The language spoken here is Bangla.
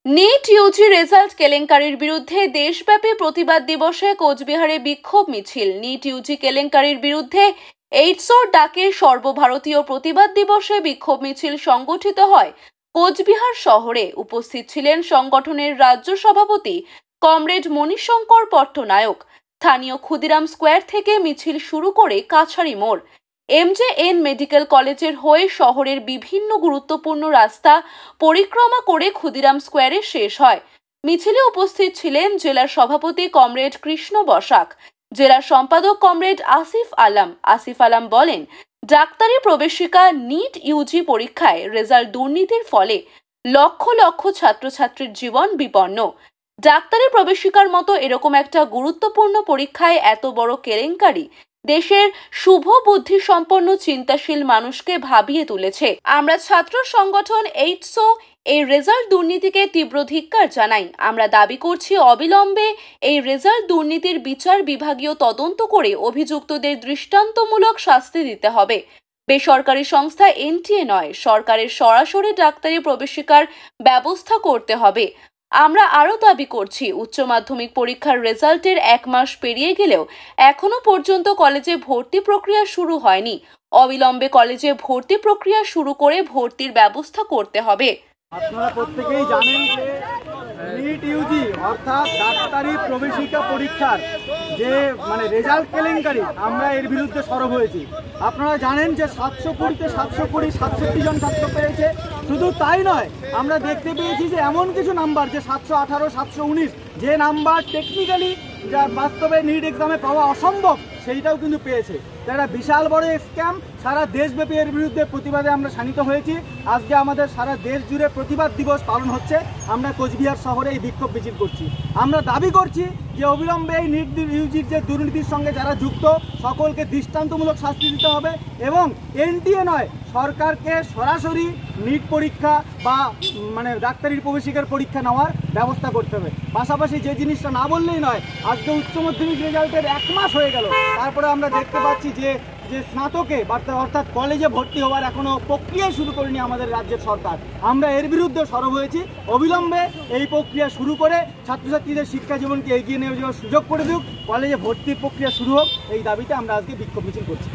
নিট ইউজি রেজাল্ট কেলেঙ্কারির বিরুদ্ধে দেশব্যাপী প্রতিবাদ দিবসে কোচবিহারে বিক্ষোভ মিছিল। নিট ইউজি কেলেঙ্কারির বিরুদ্ধে এইডসোর ডাকে সর্বভারতীয় প্রতিবাদ দিবসে বিক্ষোভ মিছিল সংগঠিত হয় কোচবিহার শহরে। উপস্থিত ছিলেন সংগঠনের রাজ্য সভাপতি কমরেড মণিশঙ্কর পট্টনায়ক। স্থানীয় ক্ষুদিরাম স্কোয়ার থেকে মিছিল শুরু করে কাছারি মোড়, এমজেএন মেডিকেল কলেজের হয়ে শহরের বিভিন্ন গুরুত্বপূর্ণ রাস্তা পরিক্রমা করে ক্ষুদিরাম স্কোয়ারে শেষ হয়। মিছিলে উপস্থিত ছিলেন জেলার সভাপতি কমরেড কৃষ্ণ বসাক, জেলা সম্পাদক কমরেড আসিফ আলম বলেন, ডাক্তারি প্রবেশিকা নিট ইউজি পরীক্ষায় রেজাল্ট দুর্নীতির ফলে লক্ষ লক্ষ ছাত্রছাত্রীর জীবন বিপন্ন। ডাক্তারি প্রবেশিকার মতো এরকম একটা গুরুত্বপূর্ণ পরীক্ষায় এত বড় কেলেঙ্কারি দেশের শুভ বুদ্ধি সম্পন্ন চিন্তাশীল মানুষকে ভাবিয়ে তুলেছে। আমরা ছাত্র সংগঠন এইডসো এই রেজাল্ট দুর্নীতিকে তীব্র ধিক্কার জানাই। আমরা দাবি করছি অবিলম্বে এই রেজাল্ট দুর্নীতির বিচার বিভাগীয় তদন্ত করে অভিযুক্তদের দৃষ্টান্তমূলক শাস্তি দিতে হবে। বেসরকারি সংস্থা এনটিএ নয়, সরকারের সরাসরি ডাক্তারি প্রবেশিকার ব্যবস্থা করতে হবে। আমরা আরও দাবি করছি, উচ্চ মাধ্যমিক পরীক্ষার রেজাল্টের 1 মাস পেরিয়ে গেলেও এখনো পর্যন্ত কলেজে ভর্তি প্রক্রিয়া শুরু হয়নি। অবিলম্বে কলেজে ভর্তি প্রক্রিয়া শুরু করে ভর্তির ব্যবস্থা করতে হবে। আপনারা প্রত্যেকেই জানেন যে নিট ইউজি অর্থাৎ ডাক্তারি প্রবেশিকা পরীক্ষার যে রেজাল্ট কেলেঙ্কারি, আমরা এর বিরুদ্ধে সরব হয়েছি। আপনারা জানেন যে 720তে 720 67 জন ছাত্র পেয়েছে। শুধু তাই নয়, আমরা দেখতে পেয়েছি যে এমন কিছু নাম্বার যে 718 719 যে নাম্বার টেকনিক্যালি যা বাস্তবে নিট এক্সামে পাওয়া অসম্ভব, সেইটাও কিন্তু পেয়েছে। এটা বিশাল বড় স্ক্যাম। সারা দেশব্যাপী এর বিরুদ্ধে প্রতিবাদে আমরা শানিত হয়েছি। আজকে আমাদের সারা দেশ জুড়ে প্রতিবাদ দিবস পালন হচ্ছে। আমরা কোচবিহার শহরে এই বিক্ষোভ মিছিল করছি। আমরা দাবি করছি যে অবিলম্বে এই নিট ইউজির যে দুর্নীতির সঙ্গে যারা যুক্ত সকলকে দৃষ্টান্তমূলক শাস্তি দিতে হবে এবং এনটিএ নয়, সরকারকে সরাসরি নিট পরীক্ষা বা ডাক্তারির প্রবেশিকার পরীক্ষা নেওয়ার ব্যবস্থা করতে হবে। পাশাপাশি যে জিনিসটা না বললেই নয়, আজকে উচ্চ মাধ্যমিক রেজাল্টের 1 মাস হয়ে গেল, তারপরে আমরা দেখতে পাচ্ছি যে স্নাতকে অর্থাৎ কলেজে ভর্তি হওয়ার এখনো প্রক্রিয়া শুরু করেনি আমাদের রাজ্যের সরকার। আমরা এর বিরুদ্ধে সরব হয়েছি। অবিলম্বে এই প্রক্রিয়া শুরু করে ছাত্রছাত্রীদের শিক্ষা জীবনকে এগিয়ে নিয়ে যাওয়ার সুযোগ করে দিক, কলেজে ভর্তির প্রক্রিয়া শুরু হোক, এই দাবিতে আমরা আজকে বিক্ষোভ মিছিল করছি।